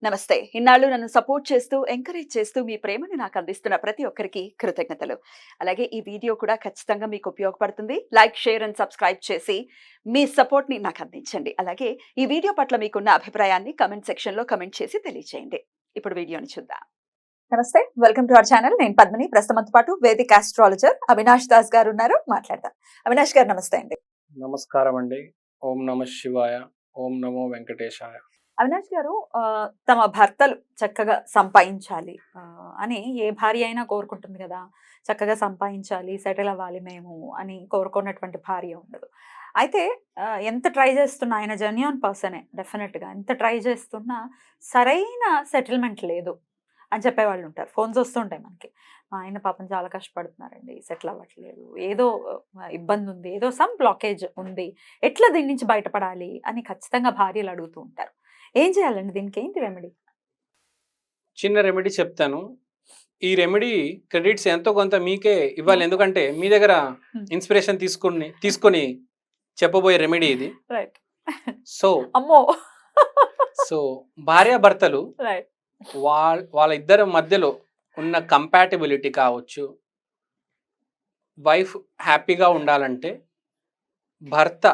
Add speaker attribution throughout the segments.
Speaker 1: నమస్తే. ఇన్నాళ్ళు నన్ను సపోర్ట్ చేస్తూ, ఎంకరేజ్ చేస్తూ మీ ప్రేమను నాకు అందిస్తున్న ప్రతి ఒక్కరికి కృతజ్ఞతలు. అలాగే ఈ వీడియో కూడా ఖచ్చితంగా మీకు ఉపయోగపడుతుంది. లైక్, షేర్ అండ్ సబ్స్క్రైబ్ చేసి మీ సపోర్ట్‌ని నాకు అందించండి. అలాగే ఈ వీడియో పట్ల మీకున్న అభిప్రాయాన్ని కామెంట్ సెక్షన్‌లో కామెంట్ చేసి తెలియజేయండి. ఇప్పుడు వీడియోని చూద్దాం. నమస్తే. Welcome to our channel. నేను పద్మిని. ప్రస్తుతంతో పాటు వేదిక్ ఆస్ట్రాలజర్ అవినాష్ దాస్ గారు ఉన్నారు. మాట్లాడదాం. అవినాష్ గారు నమస్తే అండి.
Speaker 2: నమస్కారం అండి. ఓం నమః శివాయ. ఓం నమో వెంకటేశాయ.
Speaker 1: అవినాష్ గారు తమ భర్తలు చక్కగా సంపాదించాలి అని ఏ భార్య అయినా కోరుకుంటుంది కదా! చక్కగా సంపాదించాలి, సెటిల్ అవ్వాలి మేము అని కోరుకున్నటువంటి భార్య ఉండదు. అయితే ఎంత ట్రై చేస్తున్నా ఆయన జెన్యూన్ పర్సనే డెఫినిట్‌గా. ఎంత ట్రై చేస్తున్నా సరైన సెటిల్‌మెంట్ లేదు అని చెప్పేవాళ్ళు ఉంటారు. ఫోన్స్ వస్తుంటాయి మనకి. మా ఆయన పాపం చాలా కష్టపడుతున్నారండి, సెటిల్ అవ్వట్లేదు. ఏదో ఇబ్బంది ఉంది. ఏదో సమ్ బ్లాకేజ్ ఉంది. ఎట్లా దీని నుంచి బయటపడాలి అని ఖచ్చితంగా భార్యలు అడుగుతూ ఉంటారు. ఏం చేయాలండి? దీనికి ఏంటి రెమెడీ?
Speaker 2: చిన్న రెమెడీ చెప్తాను. ఈ రెమెడీ క్రెడిట్స్ ఎంతో కొంత మీకే ఇవ్వాలి. ఎందుకంటే మీ దగ్గర ఇన్స్పిరేషన్ తీసుకొని చెప్పబోయే రెమెడీ ఇది.
Speaker 1: రైట్.
Speaker 2: సో
Speaker 1: అమ్మో!
Speaker 2: సో భార్యాభర్తలు
Speaker 1: రైట్.
Speaker 2: వాళ్ళ ఇద్దరి మధ్యలో ఉన్న కంపాటబిలిటీ కావచ్చు, వైఫ్ హ్యాపీగా ఉండాలంటే భర్త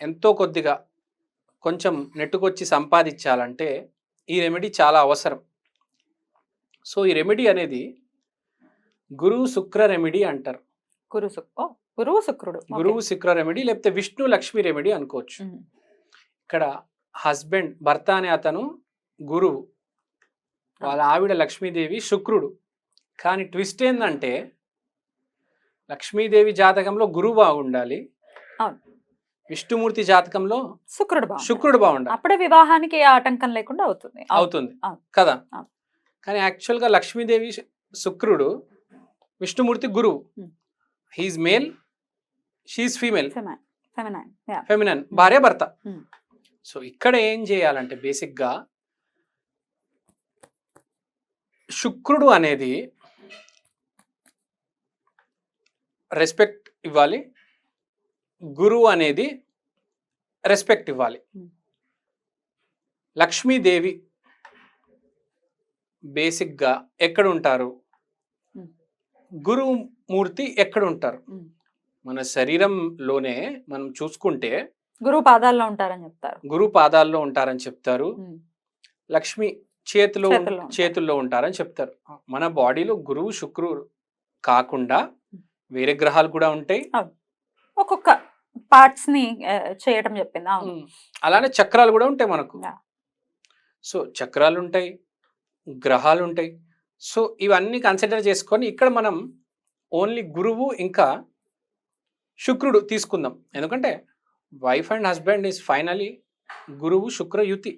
Speaker 2: ఎంతో కొద్దిగా కొంచెం నెట్టుకొచ్చి సంపాదించాలంటే ఈ రెమెడీ చాలా అవసరం. సో ఈ రెమెడీ అనేది గురువు శుక్ర రెమెడీ అంటారు.
Speaker 1: గురువు శుక్రుడు.
Speaker 2: గురువు శుక్ర రెమెడీ లేకపోతే విష్ణు లక్ష్మి రెమెడీ అనుకోవచ్చు. ఇక్కడ హస్బెండ్ భర్త అనే అతను గురువు, వాళ్ళ ఆవిడ లక్ష్మీదేవి శుక్రుడు. కానీ ట్విస్ట్ ఏంటంటే లక్ష్మీదేవి జాతకంలో గురువు బాగుండాలి, విష్ణుమూర్తి జాతకంలో శుక్రుడు బాగుండాలి.
Speaker 1: అప్పుడే వివాహానికి ఆటంకం లేకుండా
Speaker 2: అవుతుంది కదా. కానీ యాక్చువల్గా లక్ష్మీదేవి శుక్రుడు, విష్ణుమూర్తి గురువు. He is male, she is female, feminine, భార్య భర్త. సో ఇక్కడ ఏం చేయాలంటే బేసిక్గా శుక్రుడు అనేది రెస్పెక్ట్ ఇవ్వాలి, గురువు అనేది రెస్పెక్ట్ ఇవ్వాలి. లక్ష్మీదేవి బేసిక్గా ఎక్కడ ఉంటారు, గురుమూర్తి ఎక్కడ ఉంటారు? మన శరీరంలోనే మనం చూసుకుంటే
Speaker 1: గురువు పాదాల్లో ఉంటారని చెప్తారు.
Speaker 2: గురువు పాదాల్లో ఉంటారని చెప్తారు. లక్ష్మి చేతుల్లో ఉంటారని చెప్తారు. మన బాడీలో గురువు శుక్రుడు కాకుండా వేరే గ్రహాలు కూడా ఉంటాయి.
Speaker 1: ఒక్కొక్క పార్ట్స్ ని చేయటం చెప్పింది.
Speaker 2: అలానే చక్రాలు కూడా ఉంటాయి మనకు. సో చక్రాలు ఉంటాయి, గ్రహాలు ఉంటాయి. సో ఇవన్నీ కన్సిడర్ చేసుకొని ఇక్కడ మనం ఓన్లీ గురువు ఇంకా శుక్రుడు తీసుకుందాం. ఎందుకంటే wife and husband is finally గురువు శుక్ర యుతి.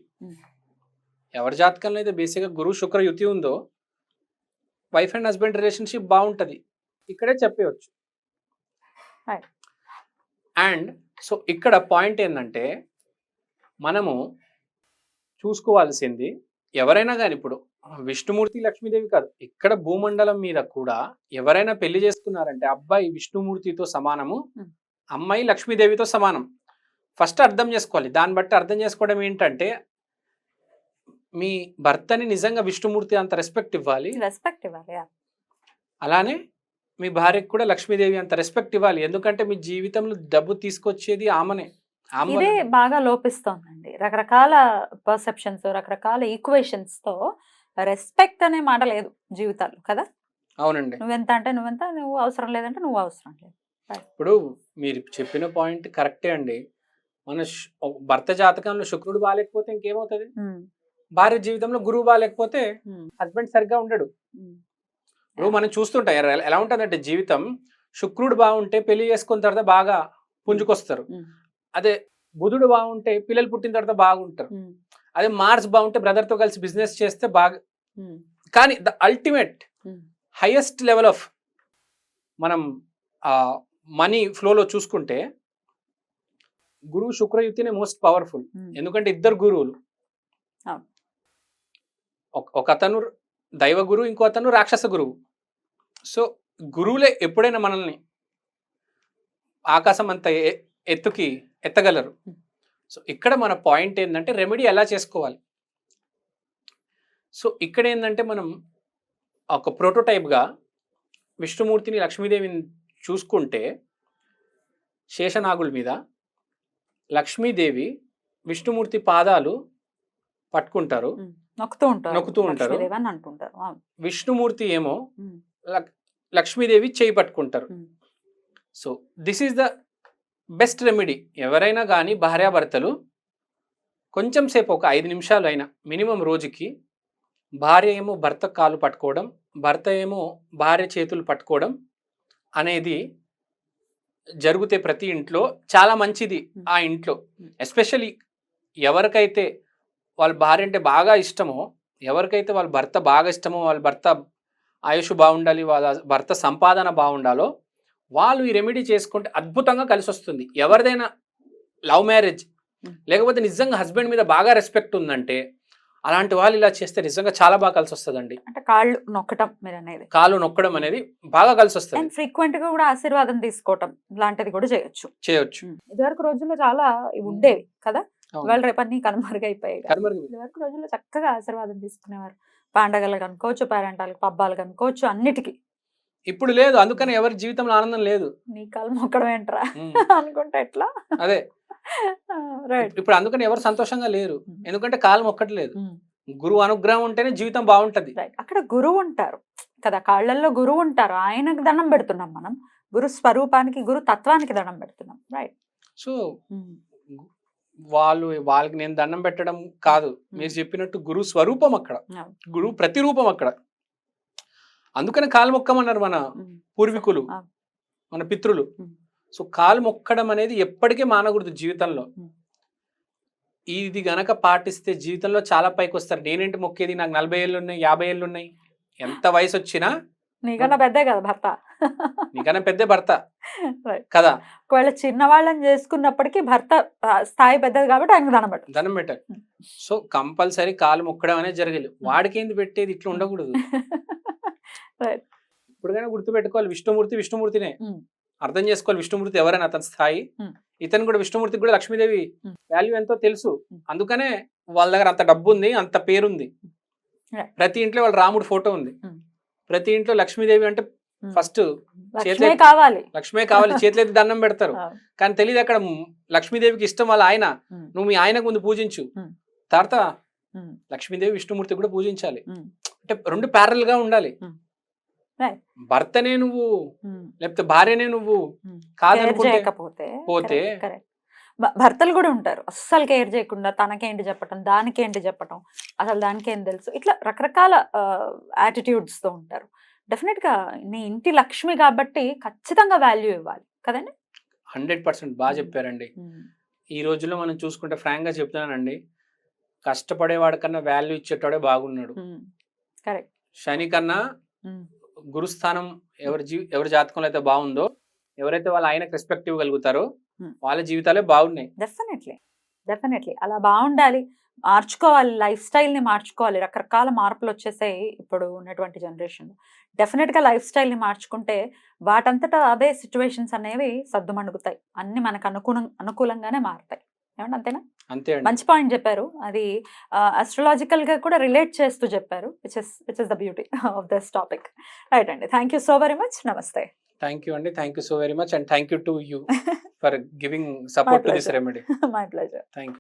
Speaker 2: ఎవరి జాతకంలో అయితే బేసిక్గా గురువు శుక్ర యుతి ఉందో వైఫ్ అండ్ హస్బెండ్ రిలేషన్షిప్ బాగుంటుంది, ఇక్కడే చెప్పవచ్చు. అండ్ సో ఇక్కడ పాయింట్ ఏంటంటే మనము చూసుకోవాల్సింది ఎవరైనా కానీ, ఇప్పుడు విష్ణుమూర్తి లక్ష్మీదేవి కాదు, ఇక్కడ భూమండలం మీద కూడా ఎవరైనా పెళ్లి చేసుకున్నారంటే అబ్బాయి విష్ణుమూర్తితో సమానము, అమ్మాయి లక్ష్మీదేవితో సమానం. ఫస్ట్ అర్థం చేసుకోవాలి. దాన్ని బట్టి అర్థం చేసుకోవడం ఏంటంటే మీ భర్తని నిజంగా విష్ణుమూర్తి అంత రెస్పెక్ట్ ఇవ్వాలి, అలానే మీ భార్యకు కూడా లక్ష్మీదేవి అంత రెస్పెక్ట్ ఇవ్వాలి. ఎందుకంటే మీ జీవితంలో డబ్బు తీసుకొచ్చేది ఆమెనే.
Speaker 1: ఇదే బాగా లోపిస్తోందండి. రకరకాల పర్సెప్షన్స్, రకరకాల ఈక్వేషన్స్ తో రెస్పెక్ట్ అనే మాట లేదు జీవితాలు కదా.
Speaker 2: అవునండి.
Speaker 1: నువ్వెంత అంటే నువ్వెంత, నువ్వు అవసరం లేదంటే నువ్వు అవసరం లేదు.
Speaker 2: ఇప్పుడు మీరు చెప్పిన పాయింట్ కరెక్టే అండి. మన భర్త జాతకంలో శుక్రుడు బాగాలేకపోతే ఇంకేమవుతుంది? భార్య జీవితంలో గురువు బాగాలేకపోతే హస్బెండ్ సరిగ్గా ఉండడు. ఇప్పుడు మనం చూస్తుంటాం ఎలా ఉంటుందంటే జీవితం, శుక్రుడు బాగుంటే పెళ్లి చేసుకున్న తర్వాత బాగా పుంజుకొస్తారు. అదే బుధుడు బాగుంటే పిల్లలు పుట్టిన తర్వాత బాగుంటారు. అదే మార్స్ బాగుంటే బ్రదర్తో కలిసి బిజినెస్ చేస్తే బాగా. కానీ the ultimate highest level of మనం మనీ ఫ్లోలో చూసుకుంటే గురువు శుక్రయుతినే మోస్ట్ పవర్ఫుల్. ఎందుకంటే ఇద్దరు గురువులు, ఒక అతను దైవ గురువు, ఇంకో అతను రాక్షస గురువు. సో గురువులే ఎప్పుడైనా మనల్ని ఆకాశం అంత ఎత్తుకి ఎత్తగలరు. సో ఇక్కడ మన పాయింట్ ఏంటంటే రెమెడీ ఎలా చేసుకోవాలి. సో ఇక్కడ ఏంటంటే మనం ఒక ప్రోటోటైప్గా విష్ణుమూర్తిని లక్ష్మీదేవిని చూసుకుంటే శేషనాగుల మీద లక్ష్మీదేవి విష్ణుమూర్తి పాదాలు పట్టుకుంటారు,
Speaker 1: నొక్కుతూ ఉంటారు,
Speaker 2: నొక్కుతూ ఉంటారు.
Speaker 1: లక్ష్మీదేవి అని అంటుంటారు. అవును.
Speaker 2: విష్ణుమూర్తి ఏమో
Speaker 1: ఉమ్,
Speaker 2: లక్ష్మీదేవి చేయి పట్టుకుంటారు.
Speaker 1: Um,
Speaker 2: so this is the best remedy. ఎవరైనా కానీ భార్యాభర్తలు కొంచెం సేపు ఒక 5 నిమిషాలు అయినా మినిమం రోజుకి భార్య ఏమో భర్త కాలు పట్టుకోవడం, భర్త ఏమో భార్య చేతులు పట్టుకోవడం అనేది జరిగితే ప్రతి ఇంట్లో చాలా మంచిది. ఆ ఇంట్లో ఎస్పెషల్లీ ఎవరికైతే వాళ్ళ భార్య అంటే బాగా ఇష్టమో, ఎవరికైతే వాళ్ళ భర్త బాగా ఇష్టమో, వాళ్ళ భర్త ఆయుష్ బాగుండాలి, వాళ్ళ భర్త సంపాదన బాగుండాలో వాళ్ళు ఈ రెమెడీ చేసుకుంటే అద్భుతంగా కలిసి వస్తుంది. ఎవరిదైనా లవ్ మ్యారేజ్ లేకపోతే నిజంగా హస్బెండ్ మీద బాగా రెస్పెక్ట్ ఉందంటే అలాంటి వాళ్ళు ఇలా చేస్తే నిజంగా చాలా బాగా కలిసి వస్తుందండి.
Speaker 1: అంటే కాళ్ళు నొక్కటం మీరు అనేది,
Speaker 2: కాలు నొక్కడం అనేది బాగా కలిసి వస్తుంది.
Speaker 1: అండ్ ఫ్రీక్వెంట్ గా కూడా ఆశీర్వాదం తీసుకోవటం లాంటిది కూడా చేయొచ్చు. ఇదివరకు రోజుల్లో చాలా ఇవి ఉండేవి కదా, ఇవాళ రేపన్నీ కనుమరుగైపోయాయి. ఇదివరకు రోజుల్లో చక్కగా ఆశీర్వాదం తీసుకునేవారు. పండగలకు అనుకోవచ్చు, పేరెంటాలకు, పబ్బాలకు అనుకోవచ్చు, అన్నిటికీ.
Speaker 2: ఇప్పుడు లేదు, అందుకని ఎవరి జీవితంలో ఆనందం లేదు.
Speaker 1: నీ కాలు మొక్కడం ఏంట్రా అనుకుంటా ఎట్లా.
Speaker 2: అదే
Speaker 1: రైట్.
Speaker 2: ఇప్పుడు అందుకని ఎవరు సంతోషంగా లేరు, ఎందుకంటే కాలు మొక్కట్లేదు. గురువు అనుగ్రహం ఉంటేనే జీవితం బాగుంటది.
Speaker 1: అక్కడ గురువు ఉంటారు కదా, కాళ్ళల్లో గురువు ఉంటారు, ఆయనకు దండం పెడుతున్నాం మనం, గురు స్వరూపానికి, గురు తత్వానికి దండం పెడుతున్నాం. రైట్.
Speaker 2: సో వాళ్ళకి నేను దండం పెట్టడం కాదు, మీరు చెప్పినట్టు గురు స్వరూపం అక్కడ, గురువు ప్రతిరూపం అక్కడ. అందుకని కాలు మొక్కమన్నారు మన పూర్వీకులు, మన పితృలు. సో కాలు మొక్కడం అనేది ఎప్పటికీ మానకూడదు జీవితంలో. ఇది గనక పాటిస్తే జీవితంలో చాలా పైకి వస్తారు. నేనేంటి మొక్కేది, నాకు 40 ఏళ్ళు ఉన్నాయి, 50 ఏళ్ళు ఉన్నాయి, ఎంత వయసు వచ్చినా
Speaker 1: నీకన్నా పెద్దే కదా భర్త,
Speaker 2: నీకన్నా పెద్దే భర్త కదా.
Speaker 1: ఒకవేళ చిన్నవాళ్ళని చేసుకున్నప్పటికీ భర్త స్థాయి పెద్దది కాబట్టి ఆయనకు దండం
Speaker 2: పెట్టాలి. సో కంపల్సరీ కాలు మొక్కడం అనేది జరగాలి. వాడికి ఏంది పెట్టేది, ఇట్లా ఉండకూడదు. ఇప్పుడుకైనా గుర్తుపెట్టుకోవాలి, విష్ణుమూర్తినే అర్థం చేసుకోవాలి. విష్ణుమూర్తి ఎవరైనా అతని స్థాయి, ఇతను కూడా విష్ణుమూర్తికి కూడా లక్ష్మీదేవి వాల్యూ ఎంతో తెలుసు. అందుకనే వాళ్ళ దగ్గర అంత డబ్బు ఉంది, అంత పేరుంది. ప్రతి ఇంట్లో వాళ్ళ రాముడు ఫోటో ఉంది, ప్రతి ఇంట్లో లక్ష్మీదేవి అంటే ఫస్ట్
Speaker 1: లక్ష్మే కావాలి,
Speaker 2: చేతులెత్తి దండం పెడతారు. కానీ తెలియదు అక్కడ లక్ష్మీదేవికి ఇష్టం వాళ్ళ ఆయన, నువ్వు మీ ఆయనకు ముందు పూజించు, తర్వాత లక్ష్మీదేవి విష్ణుమూర్తి కూడా పూజించాలి. అంటే రెండు ప్యారల్ గా ఉండాలి. భర్తనే నువ్వు లేకపోతే భార్యనే నువ్వు కాదనుకుంటే పోతే,
Speaker 1: భర్తలు కూడా ఉంటారు అస్సలు కేర్ చేయకుండా, తనకేంటి చెప్పటం, దానికేంటి చెప్పటం, అసలు దానికేం తెలుసు, ఇట్లా రకరకాల యాటిట్యూడ్స్ తో ఉంటారు. డెఫినెట్ గా నీ ఇంటి లక్ష్మి కాబట్టి ఖచ్చితంగా వాల్యూ ఇవ్వాలి కదండి.
Speaker 2: 100% బాగా చెప్పారండి. ఈ రోజుల్లో మనం చూసుకుంటే ఫ్రాంక్ గా చెప్తున్నానండి, కష్టపడేవాడి కన్నా వాల్యూ ఇచ్చేటోడే బాగున్నాడు.
Speaker 1: కరెక్ట్.
Speaker 2: శని కన్నా గురుస్థానం ఎవరి జాతకంలో అయితే బాగుందో, ఎవరైతే వాళ్ళ ఆయనకు రెస్పెక్ట్ ఇవ్వగలుగుతారో వాళ్ళ జీవితాలే బాగున్నాయి.
Speaker 1: డెఫినెట్లీ అలా బాగుండాలి, మార్చుకోవాలి, లైఫ్ స్టైల్ ని మార్చుకోవాలి. రకరకాల మార్పులు వచ్చేసాయి ఇప్పుడు ఉన్నటువంటి జనరేషన్. డెఫినెట్ గా లైఫ్ స్టైల్ ని మార్చుకుంటే వాటంతటా అదే సిచ్యువేషన్స్ అనేవి సర్దుమణుగుతాయి, అన్ని మనకు అనుకూలంగానే మారుతాయి. ఏమంటే అంతేనా?
Speaker 2: అంతే.
Speaker 1: మంచి పాయింట్ చెప్పారు. అది అస్ట్రాలజికల్ గా కూడా రిలేట్ చేస్తూ చెప్పారు, which is the beauty of this topic. Right అండి, thank you so very much. నమస్తే.
Speaker 2: థ్యాంక్ యూ అండి, thank you so very much, and thank you to you for giving support to this remedy.
Speaker 1: My pleasure.
Speaker 2: Thank you.